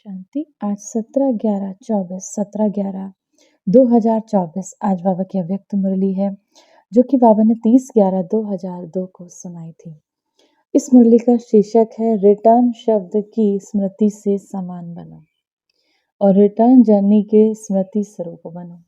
शांति। आज 17/11/2024 आज बाबा की अव्यक्त मुरली है जो कि बाबा ने 30/11/2002 को सुनाई थी। इस मुरली का शीर्षक है रिटर्न शब्द की स्मृति से समान बनो और रिटर्न जर्नी के स्मृति स्वरूप बनो।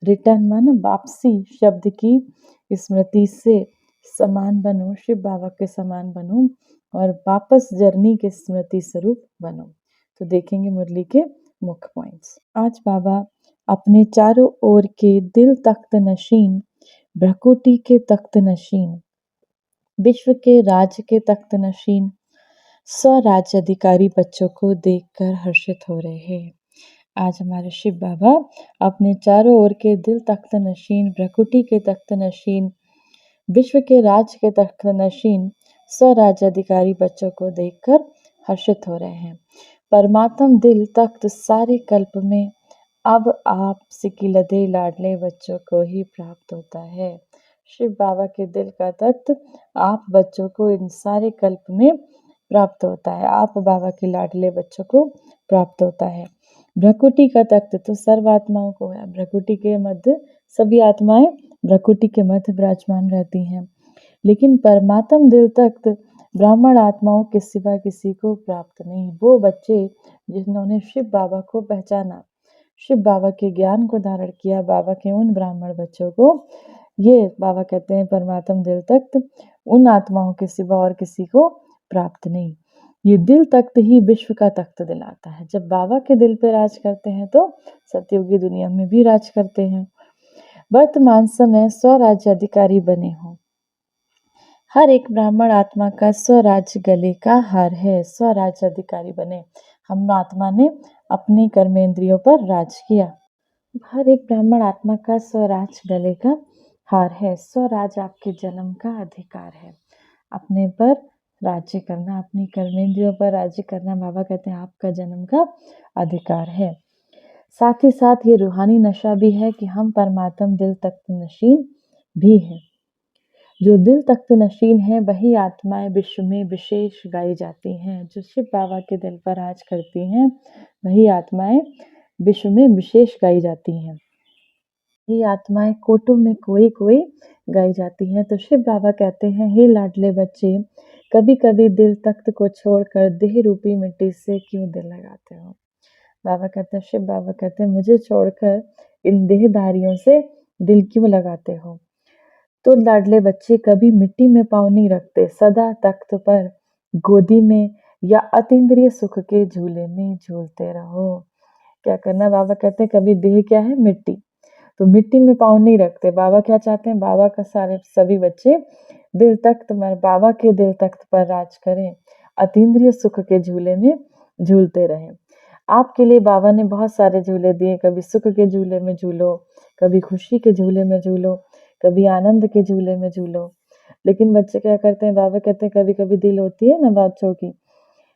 रिटर्न माने वापसी शब्द की स्मृति से समान बनो, शिव बाबा के समान बनो और वापस जर्नी के स्मृति स्वरूप बनो। तो देखेंगे मुरली के मुख्य पॉइंट्स। आज बाबा अपने चारों ओर के दिल तख्त नशीन, भ्रकुटी के तख्त नशीन, विश्व के राज्य के तख्त नशीन, स्वराज्य अधिकारी बच्चों को देखकर हर्षित हो रहे हैं। आज हमारे शिव बाबा अपने चारों ओर के दिल तख्त नशीन, भ्रकुटी के तख्त नशीन, विश्व के राज के तख्त नशीन, स्वराज्य अधिकारी बच्चों को देखकर हर्षित हो रहे हैं। परमात्म दिल तख्त सारे कल्प में अब आप सिकिलदे लाडले बच्चों को ही प्राप्त होता है। शिव बाबा के दिल का तख्त आप बच्चों को इन सारे कल्प में प्राप्त होता है। आप बाबा के लाडले बच्चों को प्राप्त होता है। भ्रकुटी का तख्त तो सर्व आत्माओं को है। भ्रकुटी के मध्य सभी आत्माएं भ्रकुटी के मध्य विराजमान रहती हैं, लेकिन परमात्म दिल तख्त ब्राह्मण आत्माओं के सिवा किसी को प्राप्त नहीं। वो बच्चे जिन्होंने शिव बाबा को पहचाना, शिव बाबा के ज्ञान को धारण किया, बाबा के उन ब्राह्मण बच्चों को ये बाबा कहते हैं परमात्म दिल तख्त उन आत्माओं के सिवा और किसी को प्राप्त नहीं। ये दिल तख्त ही विश्व का तख्त दिलाता है। जब बाबा के दिल पे राज करते हैं तो सतयुगी दुनिया में भी राज करते हैं। वर्तमान समय स्वराज्य अधिकारी बने हो। हर एक ब्राह्मण आत्मा का स्वराज्य गले का हार है। स्वराज्य अधिकारी बने। हम आत्मा ने अपने कर्मेंद्रियों पर राज किया। हर एक ब्राह्मण आत्मा का स्वराज गले का हार है। स्वराज आपके जन्म का अधिकार है। अपने पर राज्य करना, अपनी कर्मेंद्रियों पर राज्य करना, बाबा कहते हैं आपका जन्म का अधिकार है। साथ ही साथ ये रूहानी नशा भी है कि हम परमात्म दिल तख्त नशीन भी हैं। जो दिल तख्त नशीन है वही आत्माएं विश्व में विशेष गाई जाती हैं। जो शिव बाबा के दिल पर राज करती हैं वही आत्माएं विश्व में विशेष गाई जाती हैं। ये आत्माएं कोटों में कोई कोई गाई जाती हैं। तो शिव बाबा कहते हैं, हे लाडले बच्चे, कभी कभी दिल तख्त को छोड़कर देह रूपी मिट्टी से क्यों दिल लगाते हो। बाबा कहते हैं, शिव बाबा कहते हैं, मुझे छोड़कर इन देहधारियों से दिल क्यों लगाते हो। तो लाडले बच्चे कभी मिट्टी में पाँव नहीं रखते, सदा तख्त पर, गोदी में या अतीन्द्रिय सुख के झूले में झूलते रहो। क्या करना, बाबा कहते हैं कभी देह क्या है, मिट्टी, तो मिट्टी में पाँव नहीं रखते। बाबा क्या चाहते हैं, बाबा का सारे सभी बच्चे दिल तख्त में, बाबा के दिल तख्त पर राज करें, अतीन्द्रिय सुख के झूले में झूलते रहें। आपके लिए बाबा ने बहुत सारे झूले दिए। कभी सुख के झूले में झूलो, कभी खुशी के झूले में झूलो, कभी आनंद के झूले में झूलो। लेकिन बच्चे क्या करते हैं, बाबा कहते हैं कभी कभी दिल होती है ना बच्चों की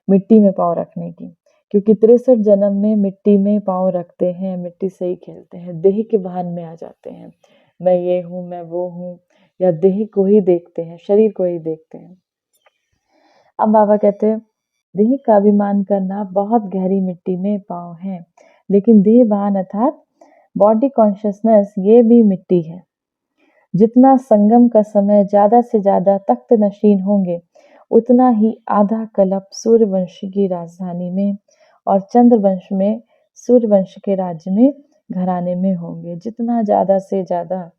मिट्टी में पाँव रखने की, क्योंकि 63 जन्म में मिट्टी में पाँव रखते हैं, मिट्टी से ही खेलते हैं, देह के भान में आ जाते हैं, मैं ये हूँ, मैं वो हूँ, या देह को ही देखते हैं, शरीर को ही देखते हैं। अब बाबा कहते हैं देह का अभिमान करना बहुत गहरी मिट्टी में पाँव है, लेकिन देह भान अर्थात बॉडी कॉन्शियसनेस ये भी मिट्टी है। जितना संगम का समय ज्यादा से ज्यादा तख्त नशीन होंगे, उतना ही आधा कल्प सूर्यवंश की राजधानी में और चंद्रवंश में सूर्यवंश के राज्य में घराने में होंगे। जितना ज्यादा से ज्यादा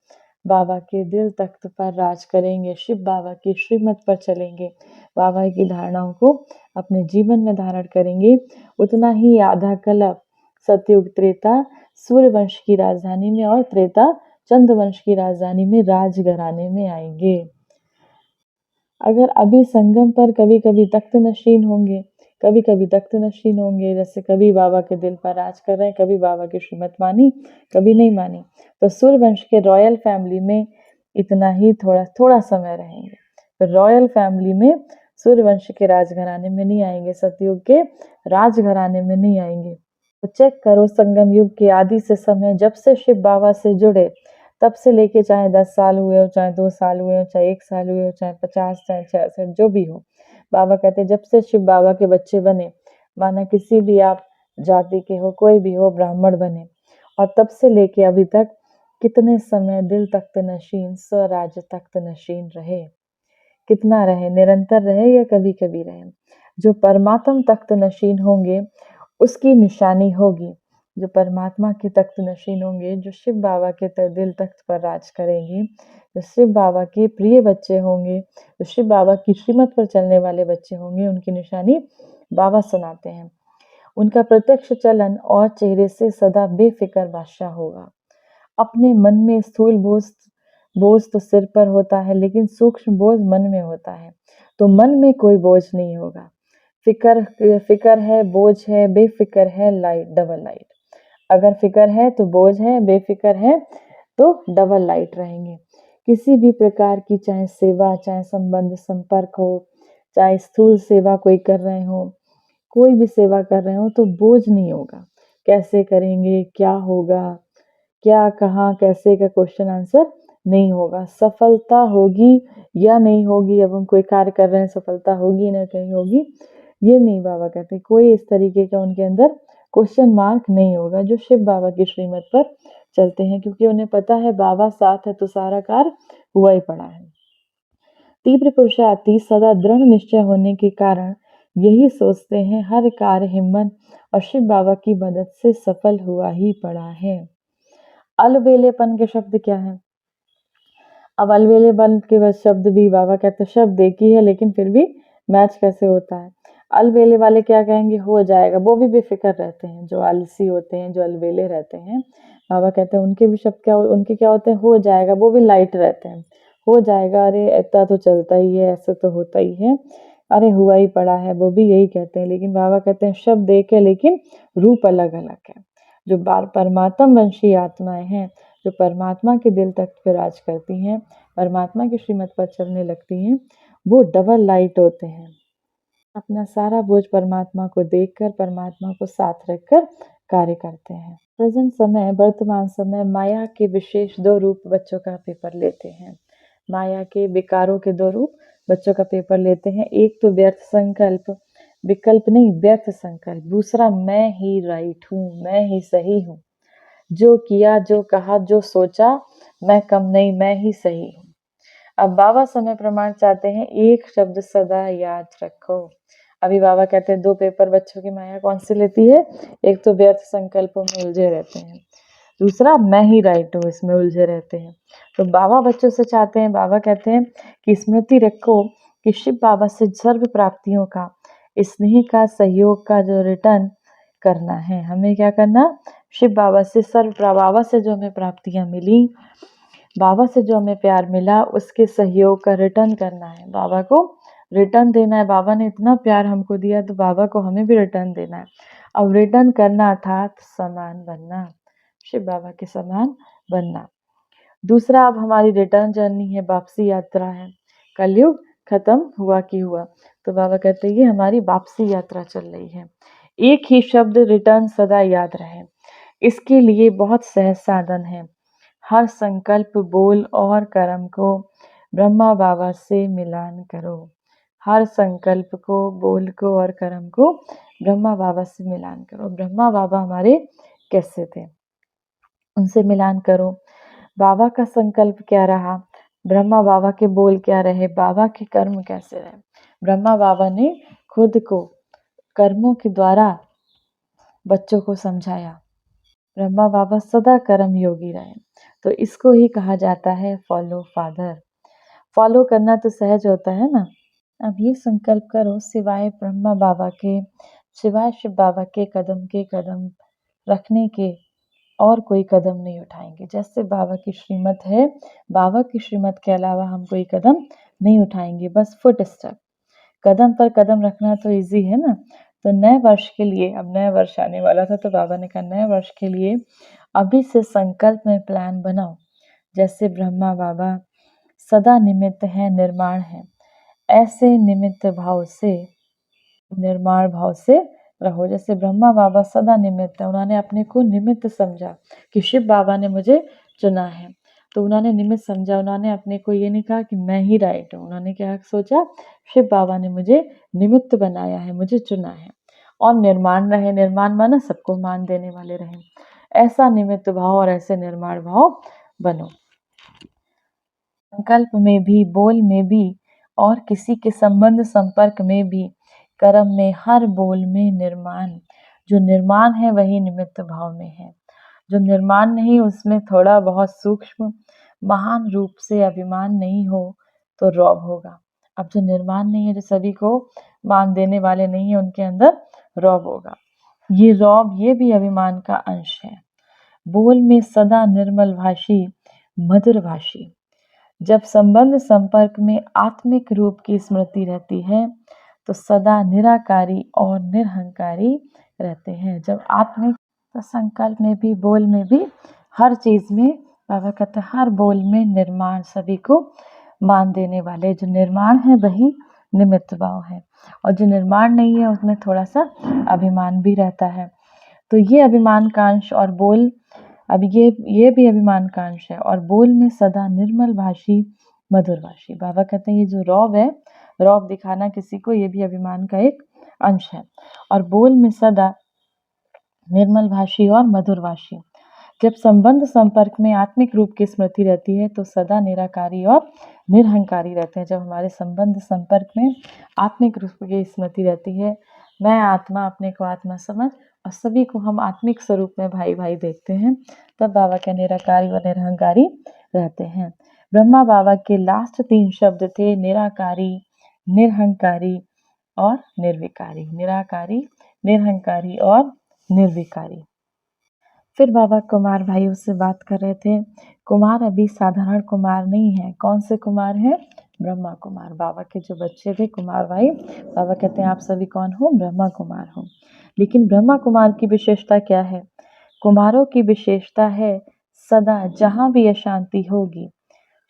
बाबा के दिल तख्त पर राज करेंगे, शिव बाबा की श्रीमत पर चलेंगे, बाबा की धारणाओं को अपने जीवन में धारण करेंगे, उतना ही आधा कल्प सतयुग त्रेता सूर्यवंश की राजधानी में और त्रेता चंद्रवंश की राजधानी में राज घराने में आएंगे। अगर अभी संगम पर कभी कभी तख्त नशीन होंगे, कभी कभी तख्त नशीन होंगे, जैसे कभी बाबा के दिल पर राज कर रहे हैं, कभी बाबा की श्रीमत मानी, कभी नहीं मानी, तो सूर्यवंश के रॉयल फैमिली में इतना ही थोड़ा समय रहेंगे, फिर रॉयल फैमिली में सूर्यवंश के राजघराने में नहीं आएंगे, सतयुग के राजघराने में नहीं आएंगे। तो चेक करो संगम युग के आदि से समय जब से शिव बाबा से जुड़े तब से लेके चाहे 10 साल हुए हो, चाहे 2 साल हुए हो, चाहे 1 साल हुए हो, चाहे 50, चाहे 66, जो भी हो, बाबा कहते हैं जब से शिव बाबा के बच्चे बने, माना किसी भी आप जाति के हो, कोई भी हो, ब्राह्मण बने। और तब से लेके अभी तक कितने समय दिल तख्त नशीन स्वराज तख्त नशीन रहे। कितना रहे, निरंतर रहे या कभी कभी रहे। जो परमात्म तख्त नशीन होंगे उसकी निशानी होगी। जो परमात्मा के तख्त नशीन होंगे, जो शिव बाबा के दिल तख्त पर राज करेंगे, जो शिव बाबा के प्रिय बच्चे होंगे, जो शिव बाबा की श्रीमत पर चलने वाले बच्चे होंगे, उनकी निशानी बाबा सुनाते हैं। उनका प्रत्यक्ष चलन और चेहरे से सदा बेफिक्र बादशाह होगा। अपने मन में स्थूल बोझ तो सिर पर होता है, लेकिन सूक्ष्म बोझ मन में होता है। तो मन में कोई बोझ नहीं होगा। फिक्र है, बोझ है, बेफिक्र है, लाइट, डबल लाइट। अगर फिक्र है तो बोझ है, बेफिक्र है तो डबल लाइट रहेंगे। किसी भी प्रकार की चाहे सेवा, चाहे संबंध संपर्क हो, चाहे स्थूल सेवा कोई कर रहे हो, कोई भी सेवा कर रहे हो तो बोझ नहीं होगा। कैसे करेंगे, क्या होगा, क्या, कहाँ, कैसे का क्वेश्चन आंसर नहीं होगा। सफलता होगी या नहीं होगी, अब हम कोई कार्य कर रहे हैं, सफलता होगी ना कहीं होगी, ये नहीं बाबा कहते। कोई इस तरीके का उनके अंदर क्वेश्चन मार्क नहीं होगा, जो शिव बाबा की श्रीमत पर चलते हैं, क्योंकि उन्हें पता है बाबा साथ है तो सारा कार्य हुआ ही पड़ा है। तीव्र पुरुषार्थी सदा दृढ़ निश्चय होने के कारण यही सोचते हैं हर कार्य हिम्मत और शिव बाबा की मदद से सफल हुआ ही पड़ा है। अलबेलेपन के शब्द क्या है? अब अलबेलेपन के शब्द भी बाबा कहते शब्द एक ही है, लेकिन फिर भी मैच कैसे होता है। अलबेले वाले क्या कहेंगे? हो जाएगा। वो भी बेफिक्र रहते हैं, जो आलसी होते हैं, जो अलबेले रहते हैं, बाबा कहते हैं उनके भी शब्द क्या, उनके क्या होते हैं? हो जाएगा। वो भी लाइट रहते हैं, हो जाएगा, अरे इतना तो चलता ही है, ऐसे तो होता ही है, अरे हुआ ही पड़ा है, वो भी यही कहते हैं। लेकिन बाबा कहते हैं शब्द एक है, लेकिन रूप अलग अलग है। जो परमात्म वंशी आत्माएं हैं, जो परमात्मा के दिल तख्त पर राज करती हैं, परमात्मा की श्रीमत पर चलने लगती हैं, वो डबल लाइट होते हैं। अपना सारा बोझ परमात्मा को देखकर, परमात्मा को साथ रखकर कार्य करते हैं। प्रेजेंट समय, वर्तमान समय माया के विशेष 2 रूप बच्चों का पेपर लेते हैं। माया के विकारों के 2 रूप बच्चों का पेपर लेते हैं। एक तो व्यर्थ संकल्प, विकल्प नहीं, व्यर्थ संकल्प। दूसरा मैं ही राइट हूँ, मैं ही सही हूँ, जो किया, जो कहा, जो सोचा, मैं कम नहीं, मैं ही सही हूँ। अब बाबा समय प्रमाण चाहते हैं, एक शब्द सदा याद रखो। अभी बाबा कहते हैं 2 पेपर बच्चों की माया कौन सी लेती है? एक तो व्यर्थ संकल्पों में उलझे रहते हैं, दूसरा मैं ही राइट हूँ, इसमें उलझे रहते हैं। तो बाबा बच्चों से चाहते हैं, बाबा कहते हैं कि स्मृति रखो कि शिव बाबा से सर्व प्राप्तियों का, स्नेह का, सहयोग का जो रिटर्न करना है। हमें क्या करना? शिव बाबा से बाबा से जो हमें प्राप्तियां मिली, बाबा से जो हमें प्यार मिला, उसके सहयोग का रिटर्न करना है। बाबा को रिटर्न देना है। बाबा ने इतना प्यार हमको दिया, तो बाबा को हमें भी रिटर्न देना है। अब रिटर्न करना अर्थात समान बनना, शिव बाबा के समान बनना। दूसरा, अब हमारी रिटर्न जर्नी है, वापसी यात्रा है। कलयुग खत्म हुआ कि हुआ, तो बाबा कहते हैं ये हमारी वापसी यात्रा चल रही है। एक ही शब्द रिटर्न सदा याद रहे, इसके लिए बहुत सहज साधन है। हर संकल्प, बोल और कर्म को ब्रह्मा बाबा से मिलान करो। हर संकल्प को, बोल को और कर्म को ब्रह्मा बाबा से मिलान करो। ब्रह्मा बाबा हमारे कैसे थे, उनसे मिलान करो। बाबा का संकल्प क्या रहा, ब्रह्मा बाबा के बोल क्या रहे, बाबा के कर्म कैसे रहे। ब्रह्मा बाबा ने खुद को कर्मों के द्वारा बच्चों को समझाया। ब्रह्मा बाबा सदा कर्म योगी रहे, तो इसको ही कहा जाता है फॉलो फादर। फॉलो करना तो सहज होता है ना। अब ये संकल्प करो, सिवाय ब्रह्मा बाबा के, सिवाय शिव बाबा के कदम रखने के और कोई कदम नहीं उठाएंगे। जैसे बाबा की श्रीमत है, बाबा की श्रीमत के अलावा हम कोई कदम नहीं उठाएंगे, बस फुट स्टेप। कदम पर कदम रखना तो इजी है ना। तो नए वर्ष के लिए, अब नया वर्ष आने वाला था, तो बाबा ने कहा नए वर्ष के लिए अभी से संकल्प में प्लान बनाओ। जैसे ब्रह्मा बाबा सदा निमित्त है, निर्माण है, ऐसे निमित्त भाव से, निर्माण भाव से रहो। जैसे ब्रह्मा बाबा सदा निमित्त है, उन्होंने अपने को निमित्त समझा कि शिव बाबा ने मुझे चुना है, तो उन्होंने निमित्त समझा। उन्होंने अपने को ये नहीं कहा कि मैं ही राइट हूँ, उन्होंने क्या सोचा, शिव बाबा ने मुझे निमित्त बनाया है, मुझे चुना है। और निर्माण रहे, निर्माण माना सबको मान देने वाले रहे। ऐसा निमित्त भाव और ऐसे निर्माण भाव बनो। संकल्प में भी, बोल में भी और किसी के संबंध संपर्क में भी, कर्म में, हर बोल में निर्माण। जो निर्माण है वही निमित्त भाव में है। जो निर्माण नहीं उसमें थोड़ा बहुत सूक्ष्म महान रूप से अभिमान नहीं हो तो रौब होगा। अब जो निर्माण नहीं है, जो सभी को मान देने वाले नहीं है, उनके अंदर रौब होगा। ये रौब, ये भी अभिमान का अंश है। बोल में सदा निर्मल भाषी, मधुर भाषी। जब संबंध संपर्क में आत्मिक रूप की स्मृति रहती है तो सदा निराकारी और निरहंकारी रहते हैं। जब आत्मिक, तो संकल्प में भी, बोल में भी, हर चीज में बाबा कहते हैं हर बोल में निर्माण, सभी को मान देने वाले। जो निर्माण है वही निमित्त भाव है, और जो निर्माण नहीं है उसमें थोड़ा सा अभिमान भी रहता है। तो ये अभिमान का अंश, और बोल, अब ये भी अभिमान का अंश है। और बोल में सदा निर्मल भाषी, मधुर भाषी। बाबा कहते हैं ये जो रौब है, रौब दिखाना किसी को, ये भी अभिमान का एक अंश है। और बोल में सदा निर्मल भाषी और मधुर भाषी। जब संबंध संपर्क में आत्मिक रूप की स्मृति रहती है तो सदा निराकारी और निरहंकारी रहते हैं। जब हमारे संबंध संपर्क में आत्मिक रूप की स्मृति रहती है, मैं आत्मा, अपने को आत्मा समझ, और सभी को हम आत्मिक स्वरूप में भाई भाई देखते हैं, तब बाबा के निराकारी और निरहंकारी रहते हैं। ब्रह्मा बाबा के लास्ट 3 शब्द थे निराकारी, निरहंकारी और निर्विकारी। निराकारी, निरहंकारी और निर्विकारी। फिर बाबा कुमार भाइयों से बात कर रहे थे। कुमार अभी साधारण कुमार नहीं है। कौन से कुमार हैं? ब्रह्मा कुमार। बाबा के जो बच्चे थे कुमार भाई, बाबा कहते हैं आप सभी कौन हो? ब्रह्मा कुमार हो। लेकिन ब्रह्मा कुमार की विशेषता क्या है? कुमारों की विशेषता है सदा जहाँ भी अशांति होगी,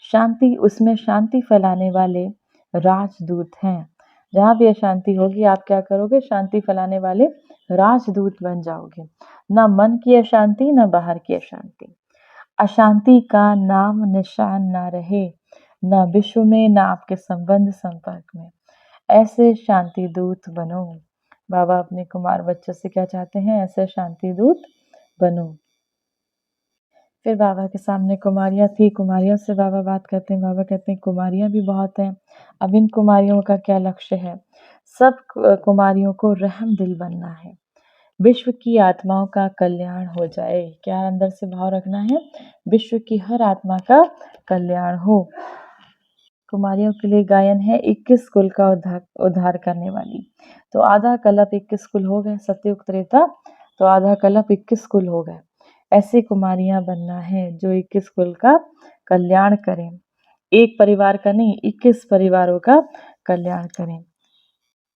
शांति, उसमें शांति फैलाने वाले राजदूत हैं। जहाँ भी अशांति होगी आप क्या करोगे? शांति फैलाने वाले राजदूत बन जाओगे। ना मन की अशांति, ना बाहर की अशांति। अशांति का नाम निशान ना रहे, ना विश्व में, ना आपके संबंध संपर्क में। ऐसे शांति दूत बनो। बाबा अपने कुमार बच्चों से क्या चाहते हैं? ऐसे शांति दूत बनो। फिर बाबा के सामने कुमारियाँ थी, कुमारियों से बाबा बात करते हैं। बाबा कहते हैं कुमारियाँ भी बहुत हैं। अब इन कुमारियों का क्या लक्ष्य है? सब कुमारियों को रहम दिल बनना है, विश्व की आत्माओं का कल्याण हो जाए। क्या अंदर से भाव रखना है? विश्व की हर आत्मा का कल्याण हो। कुमारियों के लिए गायन है 21 कुल का उद्धार करने वाली। तो आधा कल्प 21 कुल हो गए, सतयुग त्रेता, तो आधा कल्प 21 कुल हो गए। ऐसी कुमारियां बनना है जो 21 कुल का कल्याण करें। एक परिवार का नहीं, 21 परिवारों का कल्याण करें।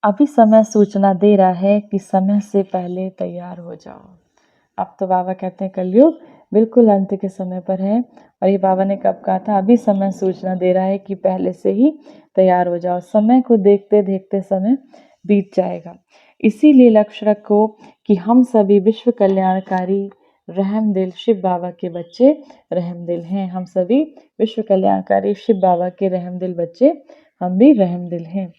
अभी समय सूचना दे रहा है कि समय से पहले तैयार हो जाओ। अब तो बाबा कहते हैं कलयुग बिल्कुल अंत के समय पर है। और ये बाबा ने कब कहा था? अभी समय सूचना दे रहा है कि पहले से ही तैयार हो जाओ। समय को देखते देखते समय बीत जाएगा। इसीलिए लक्ष्य रखो कि हम सभी विश्व कल्याणकारी रहमदिल शिव बाबा के बच्चे रहमदिल हैं। हम सभी विश्व कल्याणकारी शिव बाबा के रहमदिल बच्चे, हम भी रहमदिल हैं।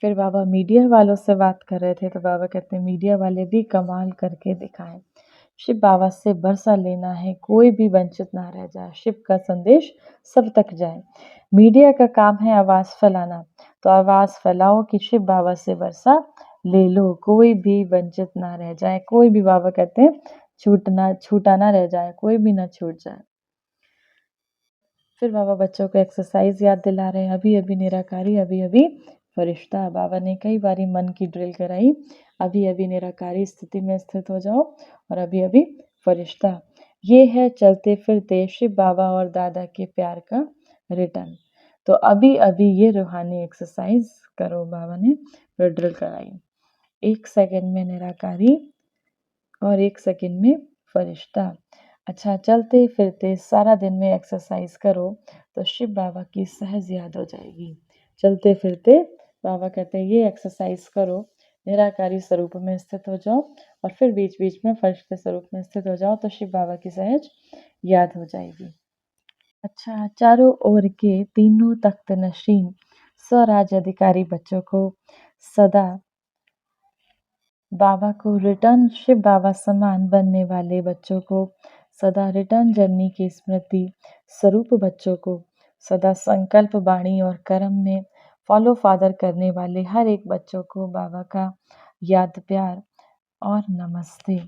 फिर बाबा मीडिया वालों से बात कर रहे थे, तो बाबा कहते हैं मीडिया वाले भी कमाल करके दिखाएं। शिव बाबा से भरोसा लेना है, कोई भी वंचित ना रह जाए, शिव का संदेश सब तक जाए। मीडिया का काम है आवाज़ फैलाना, तो आवाज़ फैलाओ कि शिव बाबा से भरोसा ले लो, कोई भी वंचित ना रह जाए, कोई भी, बाबा कहते हैं छूटा ना रह जाए, कोई भी ना छूट जाए। फिर बाबा बच्चों को एक्सरसाइज याद दिला रहे हैं। अभी अभी निराकारी, अभी अभी फरिश्ता। बाबा ने कई बारी मन की ड्रिल कराई। अभी अभी निराकारी स्थिति में स्थित हो जाओ, और अभी अभी फरिश्ता। ये है चलते फिरते शिव बाबा और दादा के प्यार का रिटर्न। तो अभी अभी ये रूहानी एक्सरसाइज करो। बाबा ने फिर ड्रिल कराई। 1 सेकंड में निराकारी और 1 सेकंड में फरिश्ता। अच्छा, चलते फिरते सारा दिन में एक्सरसाइज करो तो शिव बाबा की सहज याद हो जाएगी। चलते फिरते बाबा कहते हैं ये एक्सरसाइज करो, निराकारी स्वरूप में स्थित हो जाओ, और फिर बीच बीच में फरिश्ते स्वरूप में स्थित हो जाओ तो शिव बाबा की सहज याद हो जाएगी। अच्छा, चारों ओर के तीनों तख्त नशीन स्वराज अधिकारी बच्चों को सदा बाबा को रिटर्न शिव बाबा समान बनने वाले बच्चों को, सदा रिटर्न जर्नी की स्मृति स्वरूप बच्चों को, सदा संकल्प वाणी और कर्म में फॉलो फादर करने वाले हर एक बच्चों को बाबा का याद प्यार और नमस्ते।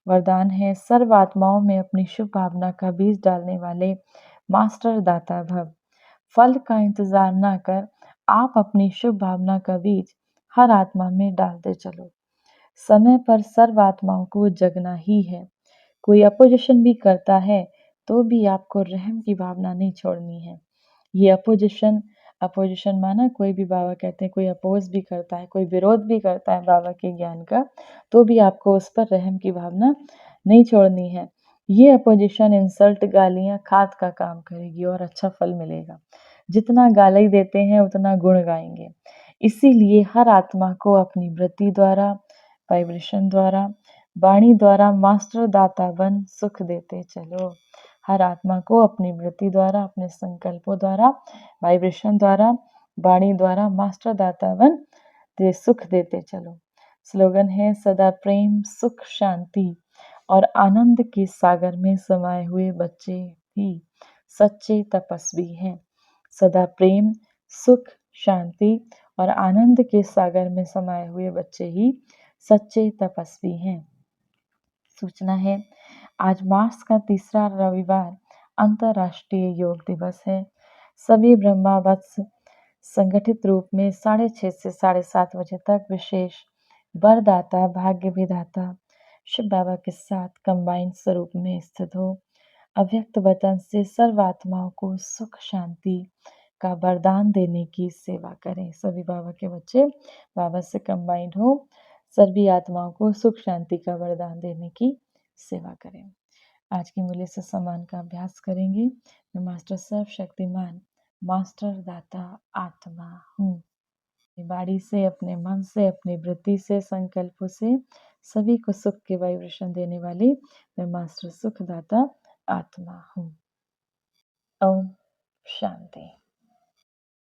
वरदान है सर्व आत्माओं में अपनी शुभ भावना का बीज डालने वाले मास्टर दाता भव। फल का इंतजार ना कर आप अपनी शुभ भावना का बीज हर आत्मा में डालते चलो। समय पर सर्व आत्माओं को जगना ही है। कोई अपोजिशन भी करता है तो भी आपको रहम की भावना नहीं छोड़नी है। ये अपोजिशन अपोजिशन माना कोई भी बाबा कहते हैं कोई अपोज भी करता है, कोई विरोध भी करता है बाबा के ज्ञान का, तो भी आपको उस पर रहम की भावना नहीं छोड़नी है। ये अपोजिशन, इंसल्ट, गालियाँ खाद का काम करेगी और अच्छा फल मिलेगा। जितना गाली देते हैं उतना गुण गाएंगे। इसीलिए हर आत्मा को अपनी वृत्ति द्वारा, वाइब्रेशन द्वारा, वाणी द्वारा मास्टर दाता बन सुख देते चलो। हर आत्मा को अपनी वृत्ति द्वारा, अपने संकल्पों द्वारा, वाइब्रेशन द्वारा, वाणी द्वारा मास्टर दाता बन दे सुख देते चलो। स्लोगन है सदा प्रेम, सुख, शांति और आनंद के सागर में समाये हुए बच्चे ही सच्चे तपस्वी हैं। सदा प्रेम, सुख, शांति और आनंद के सागर में समाये हुए बच्चे ही सच्चे तपस्वी हैं। सूचना है, आज मार्च का तीसरा रविवार अंतर्राष्ट्रीय योग दिवस है। सभी ब्रह्मा वत्स संगठित रूप में 6:30 से 7:30 बजे तक विशेष वरदाता, भाग्य विधाता शिव बाबा के साथ कंबाइंड स्वरूप में स्थित हो। अव्यक्त वतन से सर्व आत्माओं को सुख शांति का वरदान देने की सेवा करें। सभी बाबा के बच्चे बाबा से कंबाइंड हो, सभी आत्माओं को सुख शांति का वरदान देने की सेवा करें। आज की मूल्य से सम्मान का अभ्यास करेंगे। मैं मास्टर सर्वशक्तिमान, मास्टर दाता आत्मा हूँ। अपनी वाणी से, अपने मन से, अपनी वृत्ति से, संकल्पों से सभी को सुख के वाइब्रेशन देने वाली मैं मास्टर सुखदाता आत्मा हूँ। ओम शांति।